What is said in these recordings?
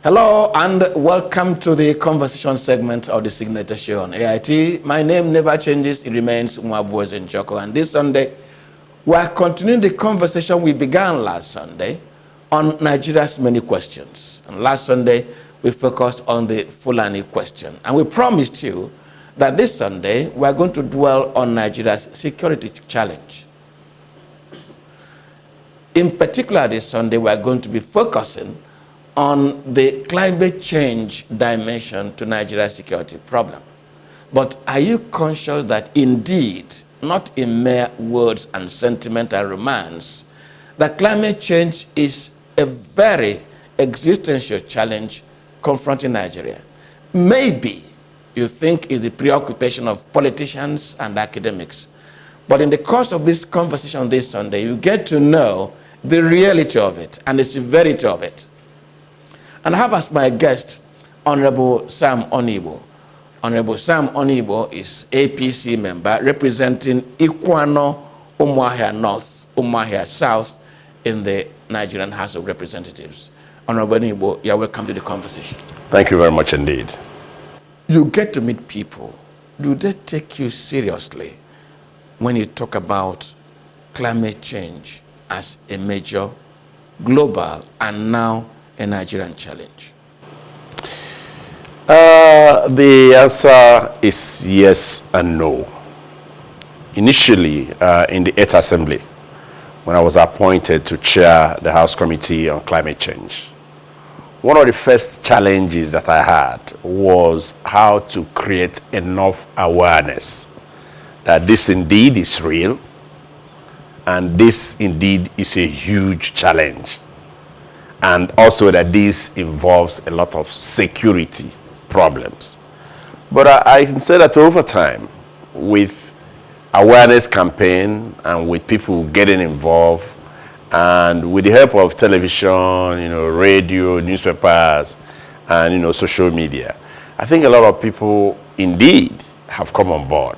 Hello and welcome to the conversation segment of the Signature Show on AIT. My name never changes, it remains Mwabuoz Njoko. And this Sunday, we are continuing the conversation we began last Sunday on Nigeria's many questions. And last Sunday, we focused on the Fulani question. And we promised you that this Sunday, we are going to dwell on Nigeria's security challenge. In particular, this Sunday, we are going to be focusing on the climate change dimension to Nigeria's security problem. But are you conscious that indeed, not in mere words and sentimental romance, that climate change is a very existential challenge confronting Nigeria? Maybe you think it's the preoccupation of politicians and academics, but in the course of this conversation this Sunday, you get to know the reality of it and the severity of it. And I have as my guest Honorable Sam Onuigbo. Honorable Sam Onuigbo is APC member representing Ikwano, Umuahia North, Umuahia South in the Nigerian House of Representatives. Honorable Onuigbo, you're welcome to the conversation. Thank you very much indeed. You get to meet people. Do they take you seriously when you talk about climate change as a major global and now a Nigerian challenge? The answer is yes and no. Initially, in the 8th Assembly, when I was appointed to chair the House Committee on Climate Change, one of the first challenges that I had was how to create enough awareness that this indeed is real and this indeed is a huge challenge. And also that this involves a lot of security problems. But I can say that over time, with awareness campaign and with people getting involved, and with the help of television, radio, newspapers, and social media, I think a lot of people indeed have come on board,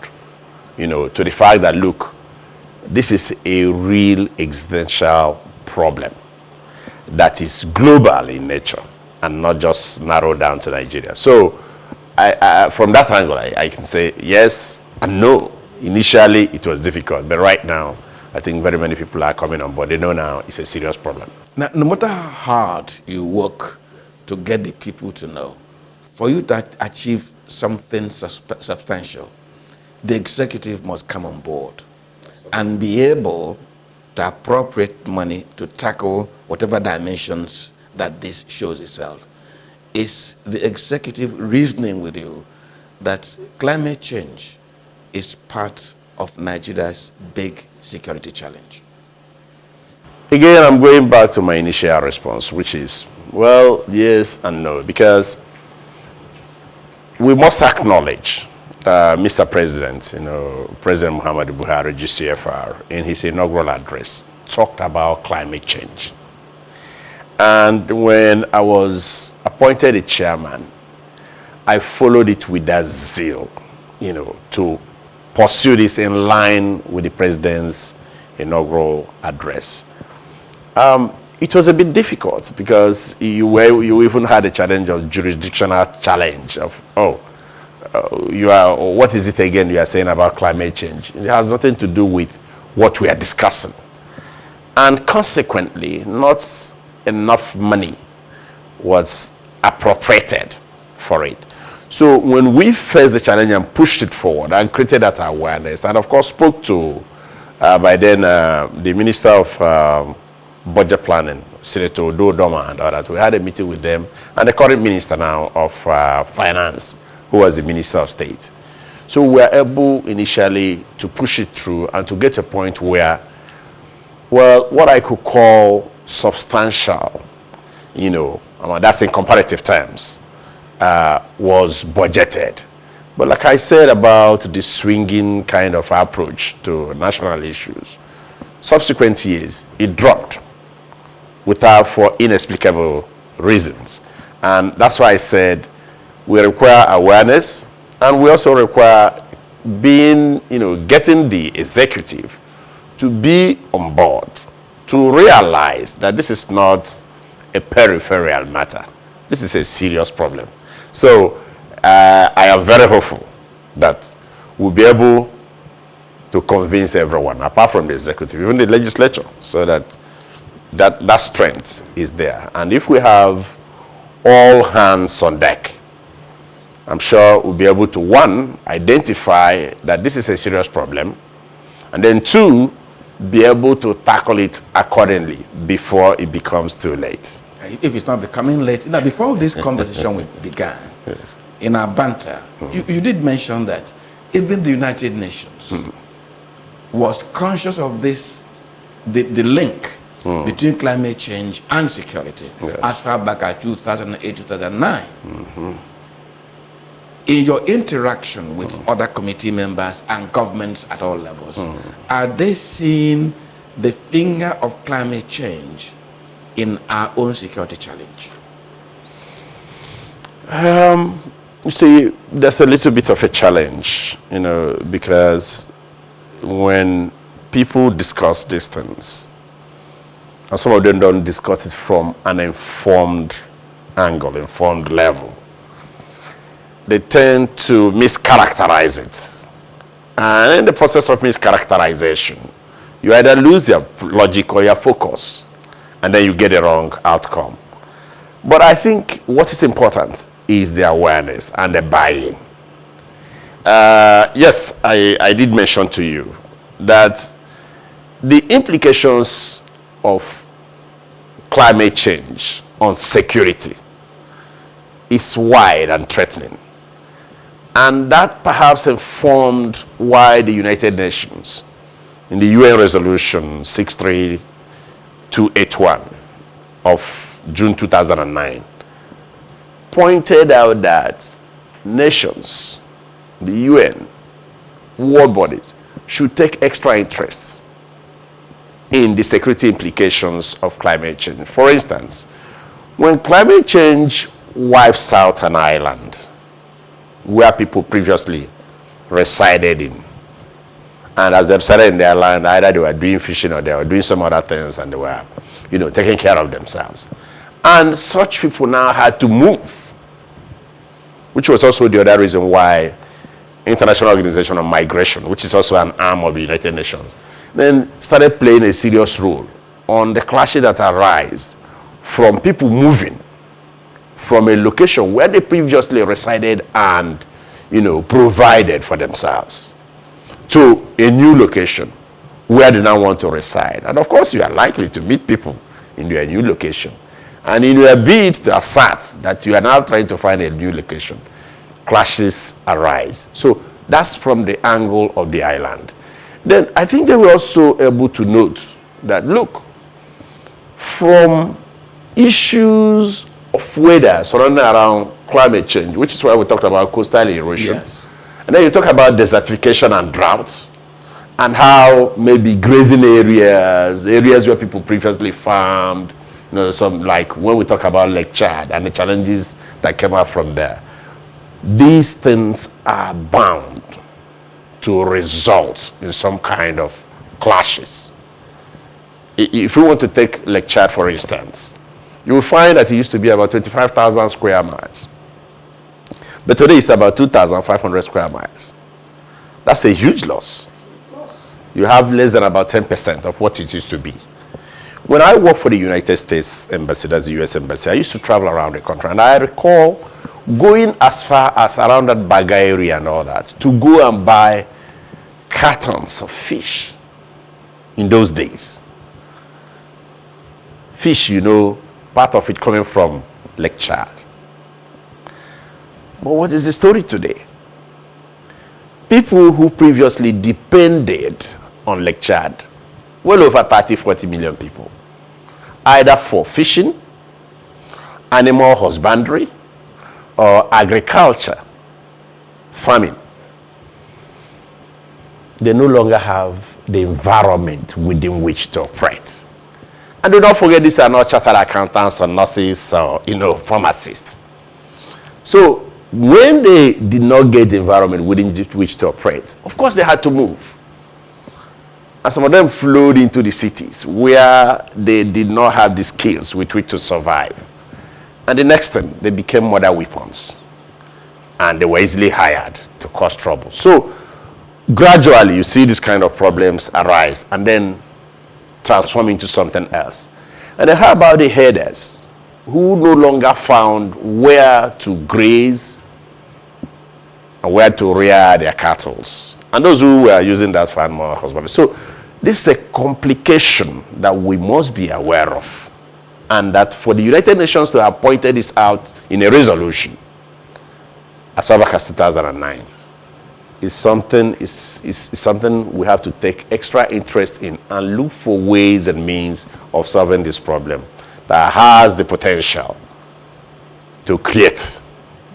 to the fact that, look, this is a real existential problem that is global in nature and not just narrowed down to Nigeria. So from that angle, I can say yes and no. Initially, it was difficult, but right now, I think very many people are coming on board. They know now it's a serious problem. Now, no matter how hard you work to get the people to know, for you to achieve something substantial, the executive must come on board and be able to appropriate money to tackle whatever dimensions that this shows itself. Is the executive reasoning with you that climate change is part of Nigeria's big security challenge? Again, I'm going back to my initial response, which is, well, yes and no, because we must acknowledge Mr. President, President Muhammadu Buhari, GCFR, in his inaugural address, talked about climate change. And when I was appointed a chairman, I followed it with that zeal, to pursue this in line with the president's inaugural address. It was a bit difficult because you even had a challenge of jurisdictional challenge of, what is it again you are saying about climate change? It has nothing to do with what we are discussing. And consequently, not enough money was appropriated for it. So when we faced the challenge and pushed it forward and created that awareness, and of course spoke to, by then, the Minister of Budget Planning, Senator Dodoma, and all that, we had a meeting with them, and the current Minister now of Finance, who was the Minister of State. So we were able initially to push it through and to get to a point where, well, what I could call substantial, that's in comparative terms, was budgeted. But like I said about the swinging kind of approach to national issues, subsequent years, it dropped for inexplicable reasons. And that's why I said we require awareness, and we also require getting the executive to be on board, to realize that this is not a peripheral matter. This is a serious problem. So I am very hopeful that we'll be able to convince everyone, apart from the executive, even the legislature, so that strength is there. And if we have all hands on deck, I'm sure we'll be able to, one, identify that this is a serious problem, and then two, be able to tackle it accordingly before it becomes too late. If it's not becoming late. Now, before this conversation began, Yes. in our banter, you did mention that even the United Nations was conscious of this, the link between climate change and security, Yes. as far back as 2008, 2009. In your interaction with other committee members and governments at all levels, are they seeing the finger of climate change in our own security challenge? You see, there's a little bit of a challenge, because when people discuss these things, and some of them don't discuss it from an informed angle, informed level, they tend to mischaracterize it. And in the process of mischaracterization, you either lose your logic or your focus, and then you get a wrong outcome. But I think what is important is the awareness and the buy-in. Yes, I did mention to you that the implications of climate change on security is wide and threatening. And that perhaps informed why the United Nations, in the UN Resolution 63281 of June 2009, pointed out that nations, the UN, world bodies, should take extra interest in the security implications of climate change. For instance, when climate change wipes out an island where people previously resided in, and as they resided in their land, either they were doing fishing or they were doing some other things, and they were, taking care of themselves. And such people now had to move, which was also the other reason why International Organization on Migration, which is also an arm of the United Nations, then started playing a serious role on the clashes that arise from people moving from a location where they previously resided and, provided for themselves, to a new location where they now want to reside. And of course, you are likely to meet people in your new location. And in your bid to assert that you are now trying to find a new location, clashes arise. So that's from the angle of the island. Then I think they were also able to note that, look, from issues of weather surrounding around climate change, which is why we talked about coastal erosion. Yes. And then you talk about desertification and drought, and how maybe grazing areas where people previously farmed, some, like when we talk about Lake Chad and the challenges that came out from there. These things are bound to result in some kind of clashes. If you want to take Lake Chad, for instance, you will find that it used to be about 25,000 square miles. But today it's about 2,500 square miles. That's a huge loss. You have less than about 10% of what it used to be. When I worked for the United States Embassy, that's the US Embassy, I used to travel around the country. And I recall going as far as around that Baga area and all that to go and buy cartons of fish in those days. Fish, part of it coming from Lake Chad. But what is the story today? People who previously depended on Lake Chad, well over 30-40 million people, either for fishing, animal husbandry, or agriculture, farming. They no longer have the environment within which to operate. And do not forget, these are not chartered accountants or nurses or, pharmacists. So when they did not get the environment within which to operate, of course they had to move. And some of them flowed into the cities where they did not have the skills with which to survive. And the next thing, they became murder weapons. And they were easily hired to cause trouble. So gradually, you see these kind of problems arise and then transform into something else. And then how about the herders who no longer found where to graze and where to rear their cattle, and those who were using that for animal husbandry. So this is a complication that we must be aware of, and that for the United Nations to have pointed this out in a resolution as far back as 2009 is something we have to take extra interest in and look for ways and means of solving this problem that has the potential to create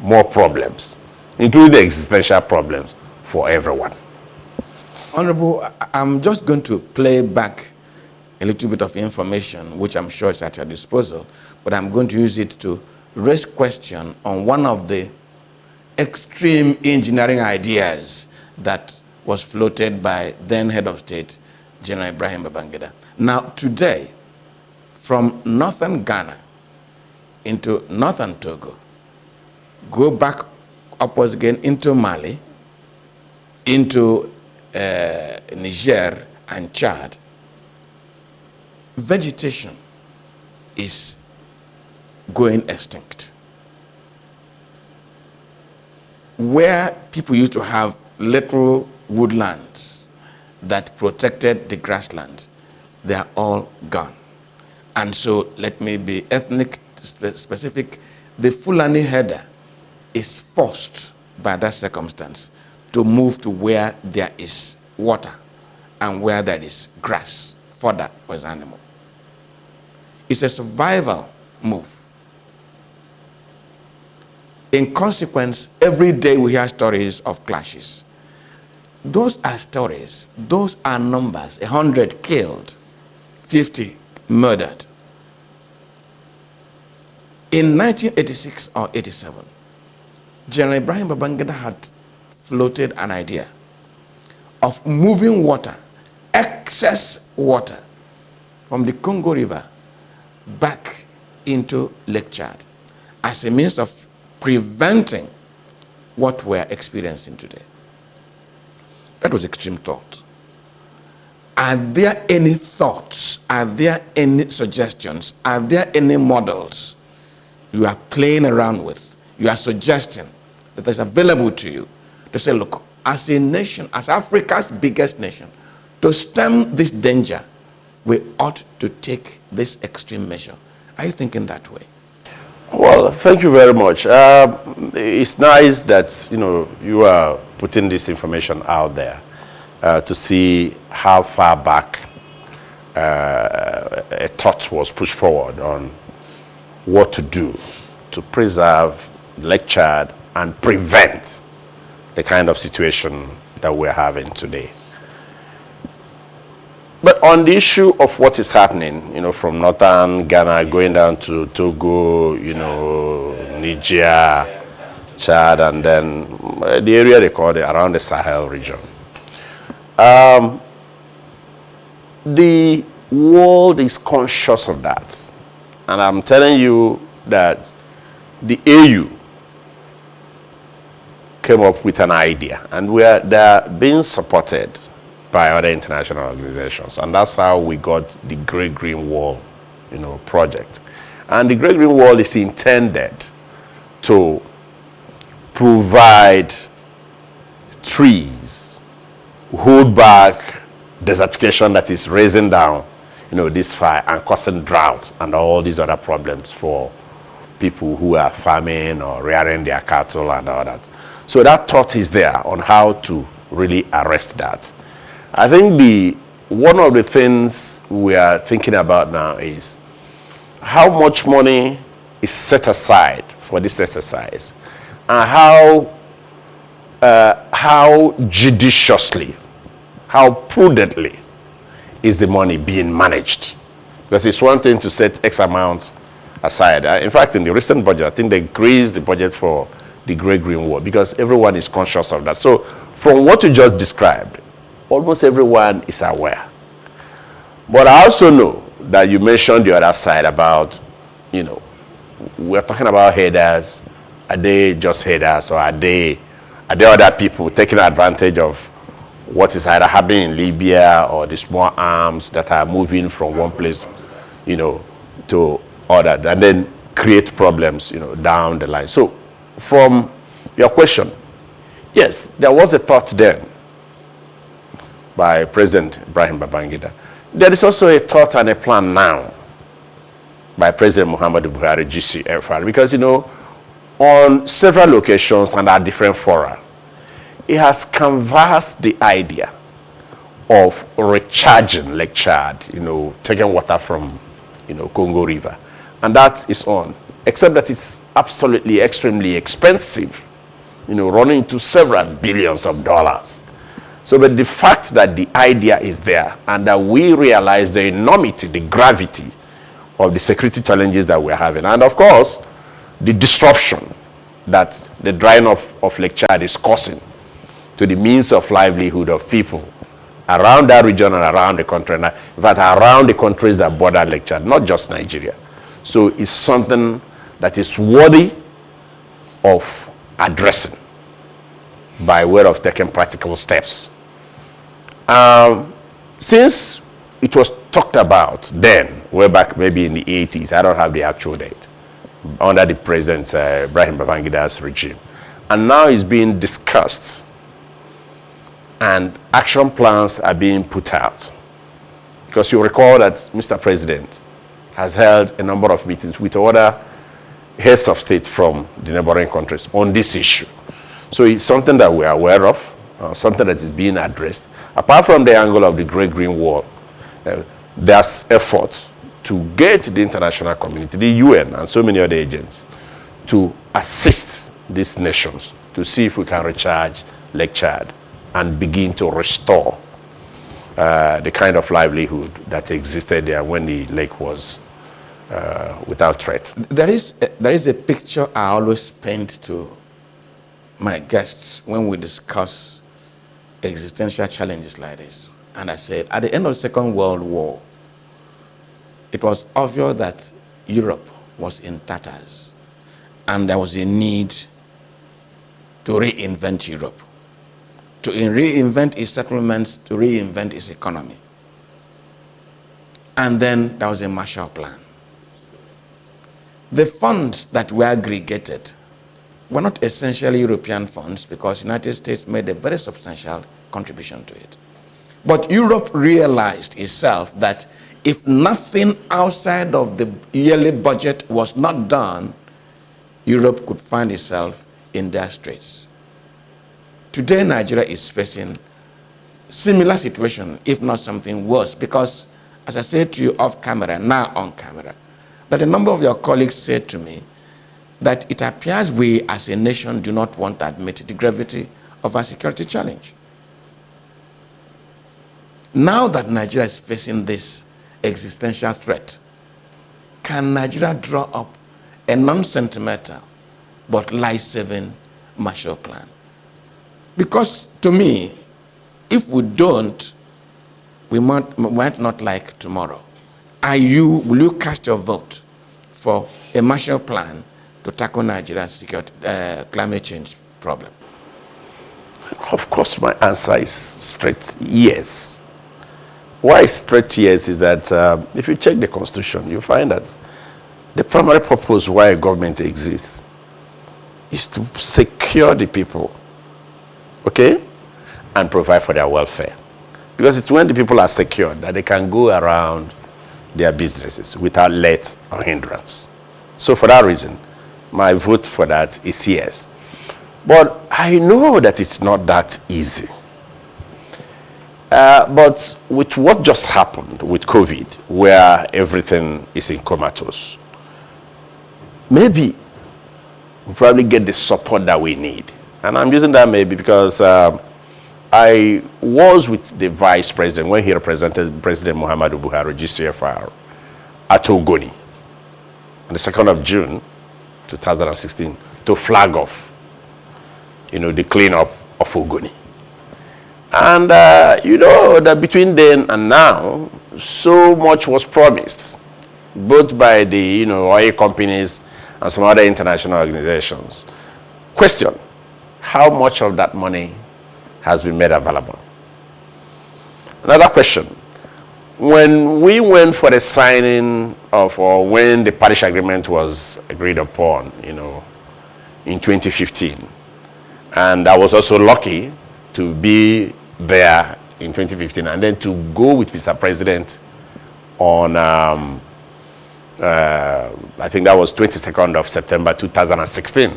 more problems, including the existential problems for everyone. Honorable, I'm just going to play back a little bit of information, which I'm sure is at your disposal, but I'm going to use it to raise question on one of the extreme engineering ideas that was floated by then head of state, General Ibrahim Babangida. Now, today, from northern Ghana into northern Togo, go back upwards again into Mali, into Niger and Chad, vegetation is going extinct. Where people used to have little woodlands that protected the grasslands, they are all gone. And so, let me be ethnic specific, the Fulani herder is forced by that circumstance to move to where there is water and where there is grass, fodder for his animal. It's a survival move. In consequence, every day we hear stories of clashes. Those are stories, those are numbers: 100 killed, 50 murdered. In 1986 or 87, General Ibrahim Babangida had floated an idea of moving water, excess water, from the Congo River back into Lake Chad as a means of preventing what we're experiencing today. That was extreme thought. Are there any thoughts? Are there any suggestions? Are there any models you are playing around with, you are suggesting that is available to you to say, look, as a nation, as Africa's biggest nation, to stem this danger, we ought to take this extreme measure? Are you thinking that way? Well, thank you very much. It's nice that you are putting this information out there to see how far back a thought was pushed forward on what to do to preserve Lake Chad and prevent the kind of situation that we're having today. But on the issue of what is happening, from northern Ghana going down to Togo, Niger, Chad, and then the area they call it around the Sahel region. The world is conscious of that. And I'm telling you that the AU came up with an idea, and they're being supported by other international organizations, and that's how we got the Great Green Wall, project. And the Great Green Wall is intended to provide trees, hold back desertification that is raising down, this fire and causing drought and all these other problems for people who are farming or rearing their cattle and all that. So that thought is there on how to really arrest that. I think one of the things we are thinking about now is how much money is set aside for this exercise, and how judiciously, how prudently is the money being managed. Because it's one thing to set X amount aside. In fact, in the recent budget, I think they increased the budget for the Great Green Wall because everyone is conscious of that. So from what you just described, almost everyone is aware. But I also know that you mentioned the other side about, we're talking about headers. Are they just headers, or are they other people taking advantage of what is either happening in Libya or the small arms that are moving from one place, to other, and then create problems, down the line? So, from your question, yes, there was a thought then by President Ibrahim Babangida. There is also a thought and a plan now by President Muhammadu Buhari, GCFR, because, on several occasions and at different fora, he has canvassed the idea of recharging Lake Chad, taking water from, Congo River. And that is on, except that it's absolutely extremely expensive, running into several billions of dollars. So, but the fact that the idea is there and that we realize the enormity, the gravity of the security challenges that we're having, and of course, the disruption that the drying up of Lake Chad is causing to the means of livelihood of people around that region and around the country, and in fact, around the countries that border Lake Chad, not just Nigeria. So it's something that is worthy of addressing by way of taking practical steps. Since it was talked about then, way back maybe in the 80s, I don't have the actual date, under the President Ibrahim Babangida's regime, and now it's being discussed and action plans are being put out. Because you recall that Mr. President has held a number of meetings with other heads of state from the neighboring countries on this issue. So it's something that we are aware of, something that is being addressed. Apart from the angle of the Great Green Wall, there's effort to get the international community, the UN and so many other agents, to assist these nations to see if we can recharge Lake Chad and begin to restore the kind of livelihood that existed there when the lake was without threat. There is a picture I always paint to my guests when we discuss existential challenges like this. And I said, at the end of the Second World War, it was obvious that Europe was in tatters, and there was a need to reinvent Europe, to reinvent its settlements, to reinvent its economy. And then there was a Marshall Plan. The funds that were aggregated were not essentially European funds, because the United States made a very substantial contribution to it. But Europe realized itself that if nothing outside of the yearly budget was not done, Europe could find itself in dire straits. Today, Nigeria is facing similar situation, if not something worse, because, as I said to you off camera, now on camera, that a number of your colleagues said to me that it appears we as a nation do not want to admit the gravity of our security challenge. Now that Nigeria is facing this existential threat, can Nigeria draw up a non-sentimental but life-saving Marshall Plan? Because to me, if we don't, we might not like tomorrow. Will you cast your vote for a Marshall Plan to tackle Nigeria's security, climate change problem? Of course, my answer is straight yes. Why straight yes is that if you check the Constitution, you find that the primary purpose why a government exists is to secure the people, okay, and provide for their welfare. Because it's when the people are secured that they can go around their businesses without let or hindrance. So for that reason, my vote for that is yes. But I know that it's not that easy. But with what just happened with COVID, where everything is in comatose, maybe we'll probably get the support that we need. And I'm using that maybe because I was with the vice president when he represented President Muhammadu Buhari, GCFR, at Ogoni on the 2nd of June, 2016, to flag off, the cleanup of Ogoni. And that between then and now, so much was promised, both by the oil companies and some other international organizations. Question, how much of that money has been made available? Another question, when we went for the signing of, or when the Paris Agreement was agreed upon, you know, in 2015, and I was also lucky to be there in 2015 and then to go with Mr. President on, I think that was 22nd of September 2016,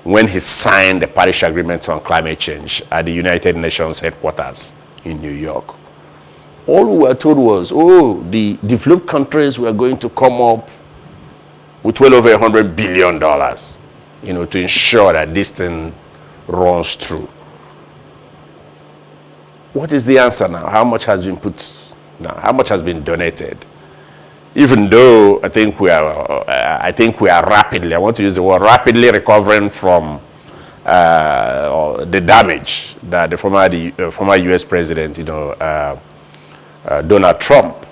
when he signed the Paris Agreement on climate change at the United Nations headquarters in New York. All we were told was, oh, the developed countries were going to come up with well over $100 billion, you know, to ensure that this thing runs through. What is the answer now? How much has been put now? How much has been donated? Even though I think we are rapidly, I want to use the word rapidly, recovering from the damage that the former U.S. president, you know, Donald Trump,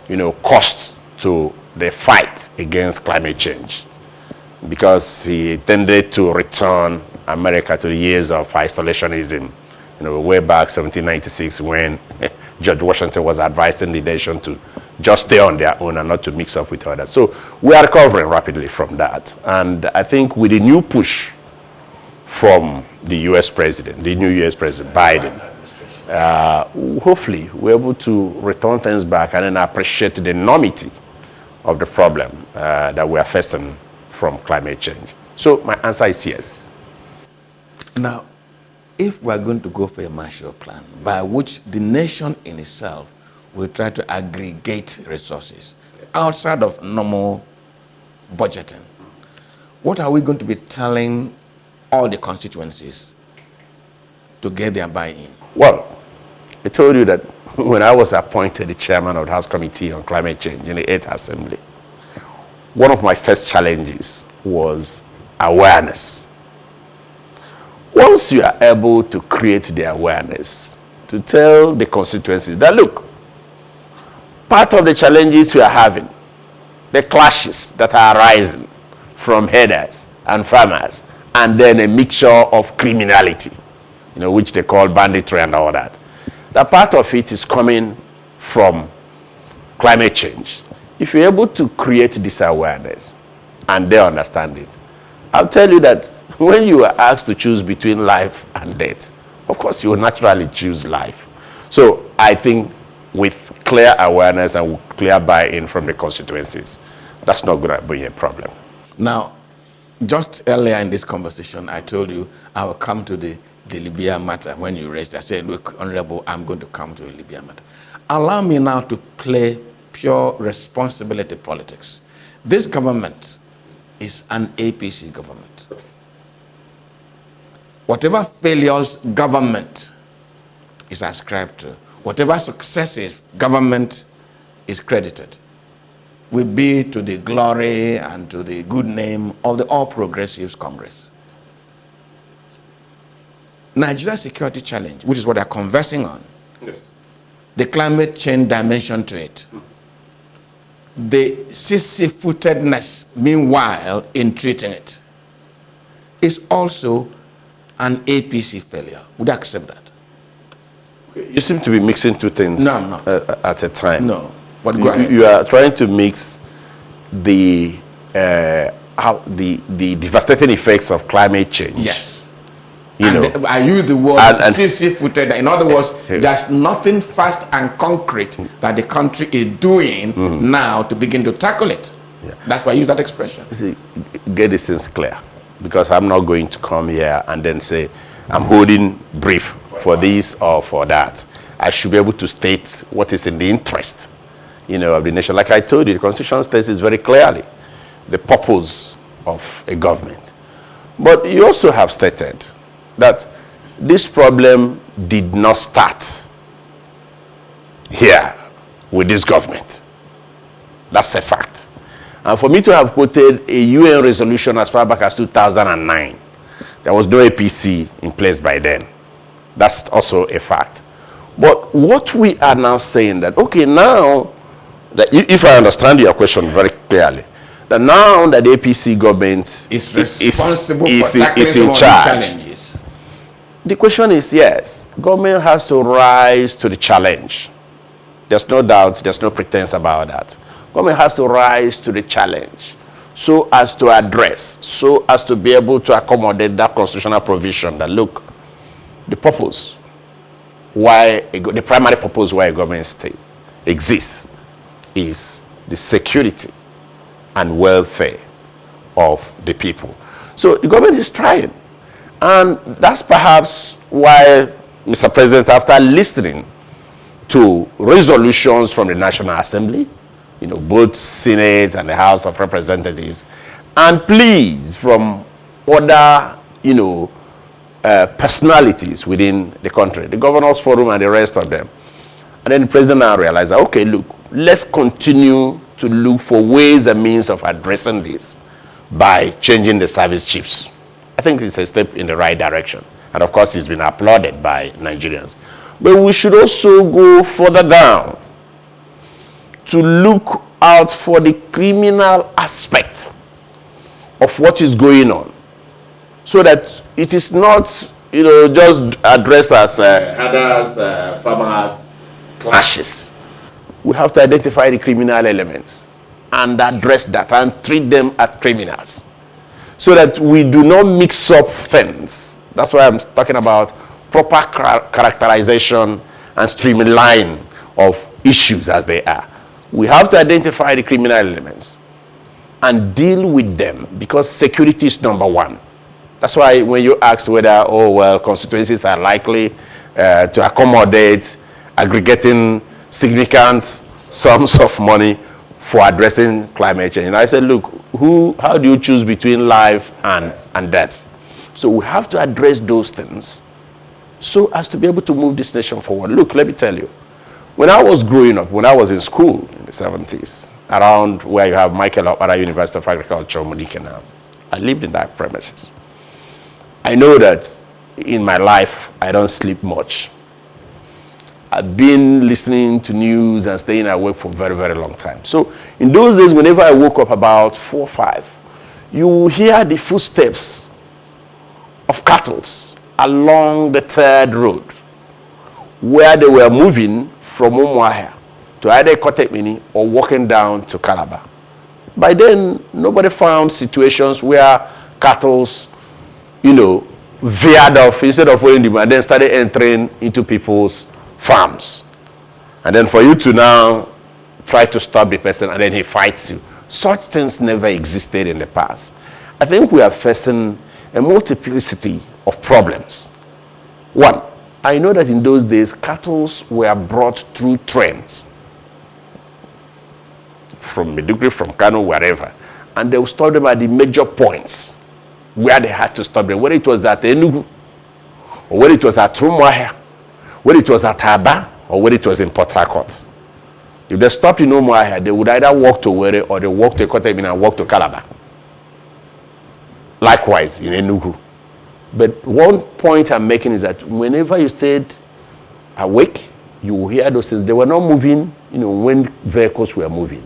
you know, caused to the fight against climate change, because he tended to return America to the years of isolationism, you know, way back 1796, when George Washington was advising the nation to just stay on their own and not to mix up with others. So we are recovering rapidly from that. And I think with the new push from the U.S. president, the new U.S. president, Biden, hopefully we're able to return things back and then appreciate the enormity of the problem that we are facing from climate change. So my answer is yes. Now, if we're going to go for a Marshall Plan, by which the nation in itself will try to aggregate resources outside of normal budgeting, what are we going to be telling all the constituencies to get their buy-in? Well, I told you that when I was appointed the chairman of the House Committee on Climate Change in the 8th Assembly, one of my first challenges was awareness. Once you are able to create the awareness, to tell the constituencies that, look, part of the challenges we are having, the clashes that are arising from herders and farmers, and then a mixture of criminality, you know, which they call banditry and all that. That part of it is coming from climate change. If you're able to create this awareness and they understand it, I'll tell you that when you are asked to choose between life and death, of course you will naturally choose life. So I think with clear awareness and with clear buy-in from the constituencies, that's not going to be a problem. Now, just earlier in this conversation, I told you I will come to the Libya matter. When you raised, I said, look, Honorable, I'm going to come to the Libya matter. Allow me now to play pure responsibility politics. This government is an APC government. Whatever failures government is ascribed to, whatever successes government is credited, will be to the glory and to the good name of the All Progressives Congress. Nigeria's security challenge, which is what they're conversing on, yes, the climate change dimension to it, the sissy-footedness, meanwhile, in treating it, is also an APC failure. Would you accept that? Okay. You seem to be mixing two things at a time. No, but go ahead. You are trying to mix the devastating effects of climate change. Yes. You know, I use the word sissy-footed. In other words, there's nothing fast and concrete that the country is doing now to begin to tackle it. Yeah. That's why I use that expression. See, get this things clear, because I'm not going to come here and then say I'm holding brief for this or for that. I should be able to state what is in the interest, you know, of the nation. Like I told you, the Constitution states it very clearly, the purpose of a government. But you also have stated that this problem did not start here with this government. That's a fact. And for me to have quoted a UN resolution as far back as 2009, there was no APC in place by then. That's also a fact. But what we are now saying that, okay, now, that if I understand your question very clearly, that now that the APC government is responsible is for tackling some in of the charge. challenges. The question is, yes, government has to rise to the challenge. There's no doubt, there's no pretense about that. Government has to rise to the challenge so as to address, so as to be able to accommodate that constitutional provision that, look, the purpose, the primary purpose why a government state exists is the security and welfare of the people. So the government is trying. And that's perhaps why, Mr. President, after listening to resolutions from the National Assembly, both Senate and the House of Representatives, and pleas from other, personalities within the country, the Governors Forum and the rest of them. And then the President now realized, okay, look, let's continue to look for ways and means of addressing this by changing the service chiefs. I think it's a step in the right direction. And of course, it's been applauded by Nigerians. But we should also go further down to look out for the criminal aspect of what is going on, so that it is not, just addressed as others, farmers, clashes. We have to identify the criminal elements and address that and treat them as criminals, so that we do not mix up things. That's why I'm talking about proper characterization and streamline of issues as they are. We have to identify the criminal elements and deal with them, because security is number one. That's why when you ask whether, constituencies are likely to accommodate aggregating significant sums of money for addressing climate change, and I said, look, how do you choose between life and death? So we have to address those things so as to be able to move this nation forward. Look, let me tell you, when I was growing up, when I was in school in the 70s, around where you have Michael Okpara University of Agriculture, Munike now, I lived in that premises. I know that in my life, I don't sleep much. I've been listening to news and staying awake for a very, very long time. So in those days, whenever I woke up about 4 or 5, you will hear the footsteps of cattle along the third road, where they were moving from Umuahia to either Kotekmini or walking down to Calabar. By then, nobody found situations where cattle, veered off instead of following them and then started entering into people's farms. And then for you to now try to stop the person and then he fights you. Such things never existed in the past. I think we are facing a multiplicity of problems. One, I know that in those days, cattle were brought through trains from Maiduguri, from Kano, wherever, and they would stop them at the major points where they had to stop them, whether it was at Enugu, or whether it was at Umuahia, whether it was at Aba, or whether it was in Port Harcourt. If they stopped in Umuahia, they would either walk to Owerri or they walk to Kotekmini and walk to Calabar. Likewise in Enugu. But one point I'm making is that whenever you stayed awake, you will hear those things. They were not moving, when vehicles were moving.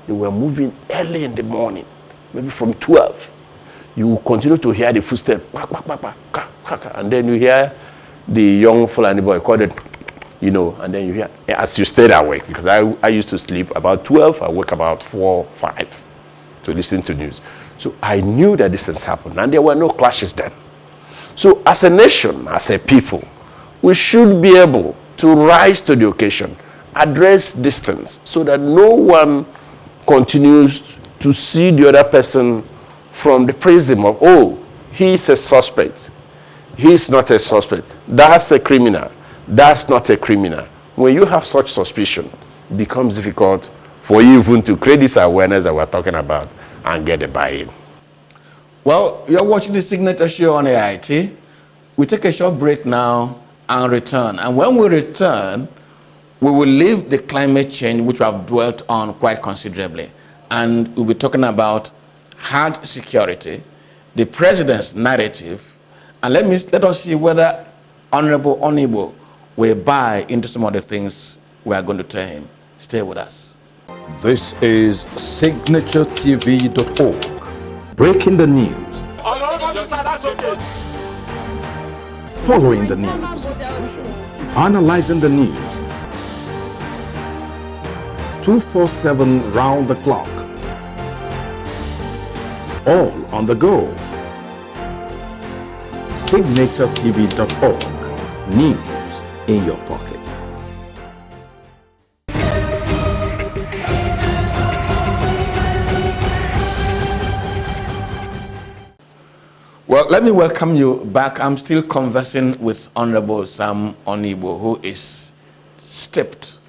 They were moving early in the morning, maybe from 12. You will continue to hear the footsteps, and then you hear the young Fulani boy called it, and then you hear, as you stayed awake, because I used to sleep about 12, I wake about 4, 5 to listen to news. So I knew that these things happened, and there were no clashes then. So as a nation, as a people, we should be able to rise to the occasion, address these things, so that no one continues to see the other person from the prism of, he's a suspect. He's not a suspect. That's a criminal. That's not a criminal. When you have such suspicion, it becomes difficult for you even to create this awareness that we're talking about and get a buy-in. Well, you're watching the Signature Show on AIT. We take a short break now and return. And when we return, we will leave the climate change, which we have dwelt on quite considerably. And we'll be talking about hard security, the president's narrative, and let us see whether Honorable Onuigbo will buy into some of the things we are going to tell him. Stay with us. This is SignatureTV.org. Breaking the news. Following the news. Analyzing the news. 247 round the clock. All on the go. SignatureTV.org. News in your pocket. Well, let me welcome you back. I'm still conversing with Honorable Sam Onuigbo, who is steeped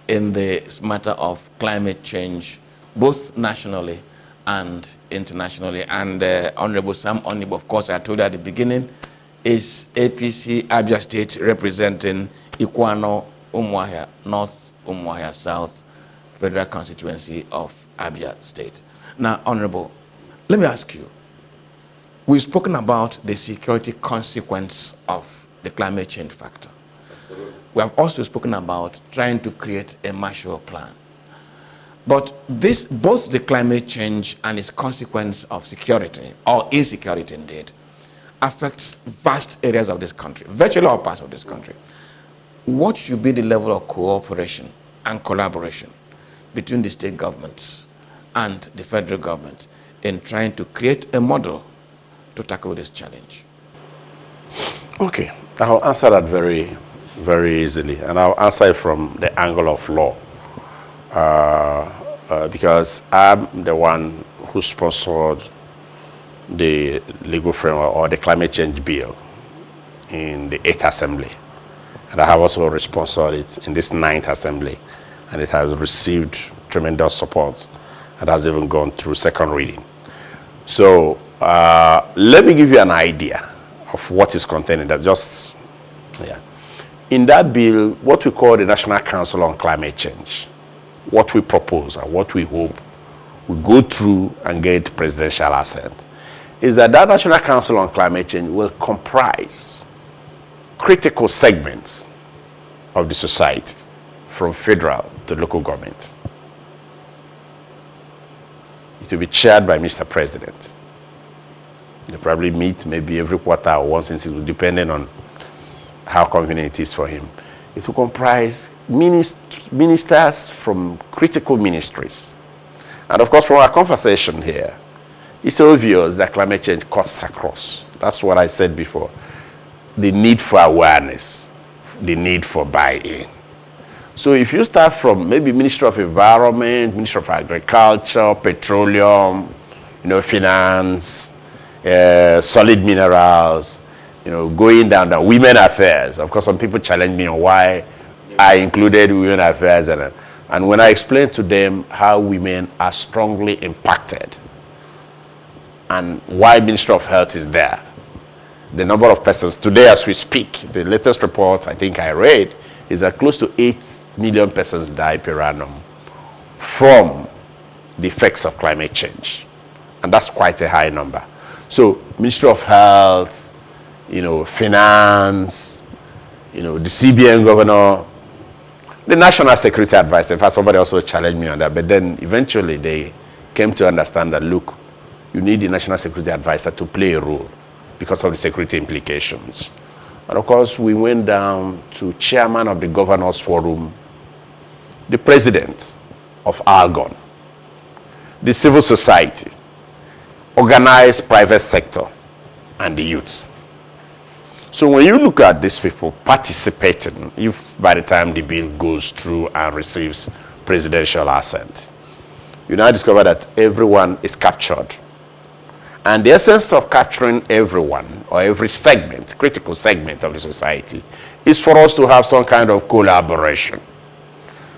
in the matter of climate change, both nationally and internationally. And Honorable Sam Onuigbo, of course, I told you at the beginning, is APC Abia State representing Ikwano Umuahia, North Umuahia South Federal Constituency of Abia State. Now, Honorable, let me ask you, we've spoken about the security consequence of the climate change factor. Absolutely. We have also spoken about trying to create a Marshall Plan. But this, both the climate change and its consequence of security, or insecurity indeed, affects vast areas of this country, virtually all parts of this country. What should be the level of cooperation and collaboration between the state governments and the federal government in trying to create a model to tackle this challenge? Okay, I'll answer that very, very easily, and I'll answer it from the angle of law, because I'm the one who sponsored the legal framework or the climate change bill in the 8th Assembly, and I have also sponsored it in this 9th Assembly, and it has received tremendous support and has even gone through second reading. So let me give you an idea of what is contained in that. In that bill, what we call the National Council on Climate Change, what we propose and what we hope we go through and get presidential assent, is that National Council on Climate Change will comprise critical segments of the society, from federal to local government. It will be chaired by Mr. President. They probably meet maybe every quarter or once in 6 weeks, depending on how convenient it is for him. It will comprise ministers from critical ministries. And of course, from our conversation here, it's obvious that climate change cuts across. That's what I said before. The need for awareness, the need for buy-in. So if you start from maybe Ministry of Environment, Ministry of Agriculture, Petroleum, Finance, solid minerals, going down the women affairs. Of course, some people challenge me on why I included women affairs. And when I explain to them how women are strongly impacted and why Ministry of Health is there, the number of persons today as we speak, the latest report I think I read, is that close to 8 million persons die per annum from the effects of climate change. And that's quite a high number. So Ministry of Health, Finance, the CBN governor, the National Security Advisor. In fact, somebody also challenged me on that, but then eventually they came to understand that, look, you need the National Security Advisor to play a role because of the security implications. And of course, we went down to chairman of the Governors Forum, the president of Algon, the civil society, organized private sector, and the youth. So when you look at these people participating, if by the time the bill goes through and receives presidential assent, you now discover that everyone is captured. And the essence of capturing everyone, or every segment, critical segment of the society, is for us to have some kind of collaboration.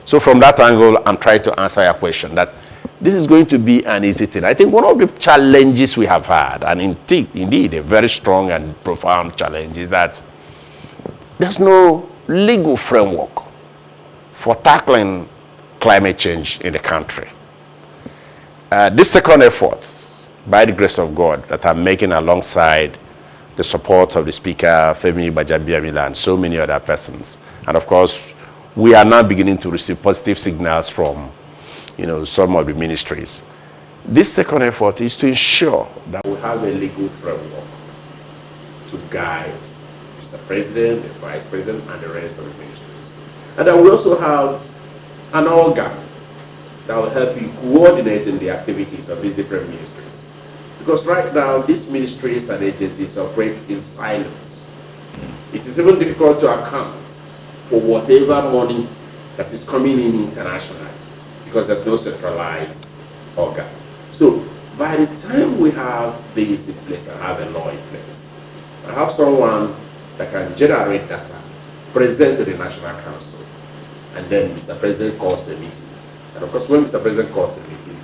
So from that angle, I'm trying to answer your question that this is going to be an easy thing. I think one of the challenges we have had, and indeed a very strong and profound challenge, is that there's no legal framework for tackling climate change in the country. This second effort, by the grace of God, that I'm making alongside the support of the Speaker, Femi Gbajabiamila, and so many other persons. And of course, we are now beginning to receive positive signals from, some of the ministries. This second effort is to ensure that we have a legal framework to guide Mr. President, the Vice President, and the rest of the ministries. And that we also have an organ that will help in coordinating the activities of these different ministries. Because right now, these ministries and agencies operate in silos. It is even difficult to account for whatever money that is coming in internationally, because there's no centralized organ. So by the time we have this in place and have a law in place, I have someone that can generate data, present to the National Council, and then Mr. President calls a meeting. And of course, when Mr. President calls a meeting,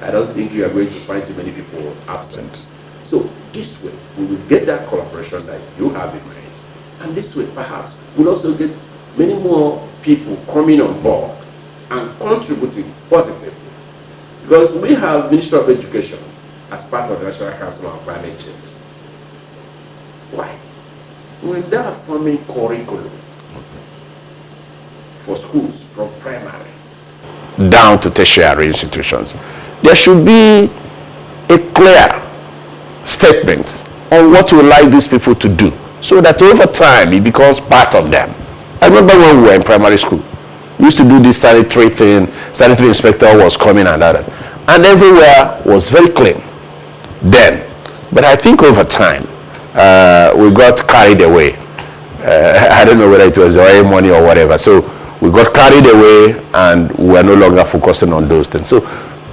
I don't think you are going to find too many people absent. So this way, we will get that collaboration that you have in mind. And this way, perhaps, we'll also get many more people coming on board and contributing positively. Because we have Ministry of Education as part of the National Council on Climate Change. Why? When they are forming curriculum for schools from primary down to tertiary institutions, there should be a clear statement on what we like these people to do, so that over time it becomes part of them. I remember when we were in primary school, we used to do this sanitary thing. Sanitary inspector was coming and that, and everywhere was very clean then. But I think over time we got carried away. I don't know whether it was oil money or whatever. So we got carried away and we are no longer focusing on those things. So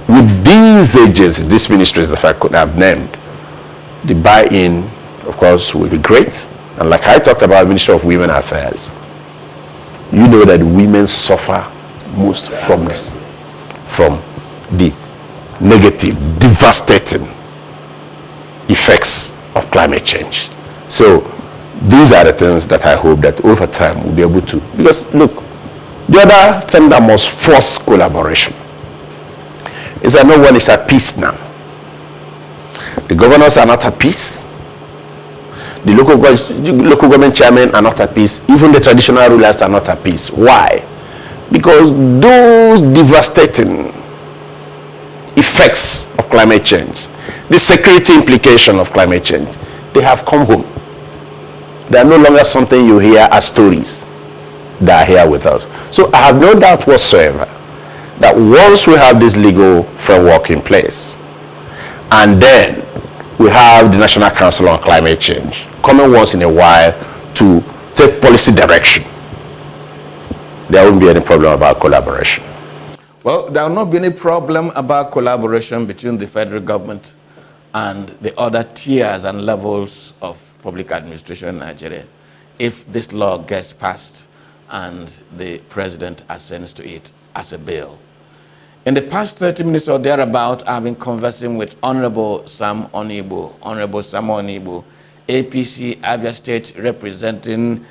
with these agencies, these ministries that I could have named, the buy-in, of course, will be great. And like I talked about, Ministry of Women Affairs, you know that women suffer most from this, from the negative, devastating effects of climate change. So these are the things that I hope that over time we'll be able to, because look, the other thing that must force collaboration is that no one is at peace now. The governors are not at peace. The local government chairmen are not at peace. Even the traditional rulers are not at peace. Why? Because those devastating effects of climate change, the security implication of climate change, they have come home. They are no longer something you hear as stories. They are here with us. So I have no doubt whatsoever that once we have this legal framework in place, and then we have the National Council on Climate Change coming once in a while to take policy direction, there won't be any problem about collaboration. Well, there will not be any problem about collaboration between the federal government and the other tiers and levels of public administration in Nigeria if this law gets passed and the president assents to it as a bill. In the past 30 minutes or thereabout, I've been conversing with Honorable Sam Onuigbo, Honorable Sam Onuigbo, APC Abia State representing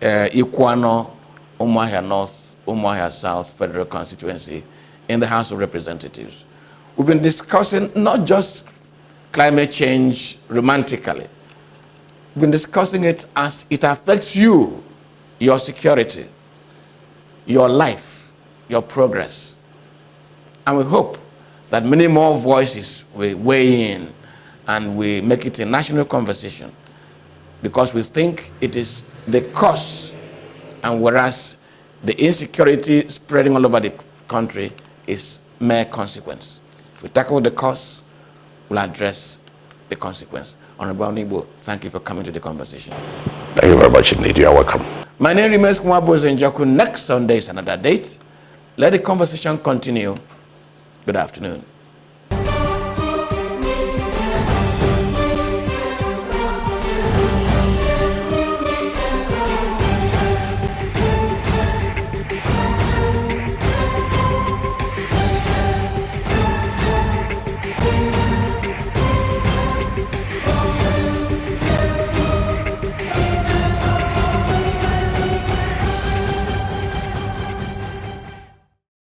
Ikwano, Umuahia North, Umuahia South Federal Constituency in the House of Representatives. We've been discussing not just climate change romantically. We've been discussing it as it affects you, your security, your life, your progress. And we hope that many more voices will weigh in and we make it a national conversation, because we think it is the cause, and whereas the insecurity spreading all over the country is mere consequence. If we tackle the cause, we'll address the consequence. Honorable Onuigbo, thank you for coming to the conversation. Thank you very much indeed. You are welcome. My name remains Mwabo Zenjoku. Next Sunday is another date. Let the conversation continue. Good afternoon.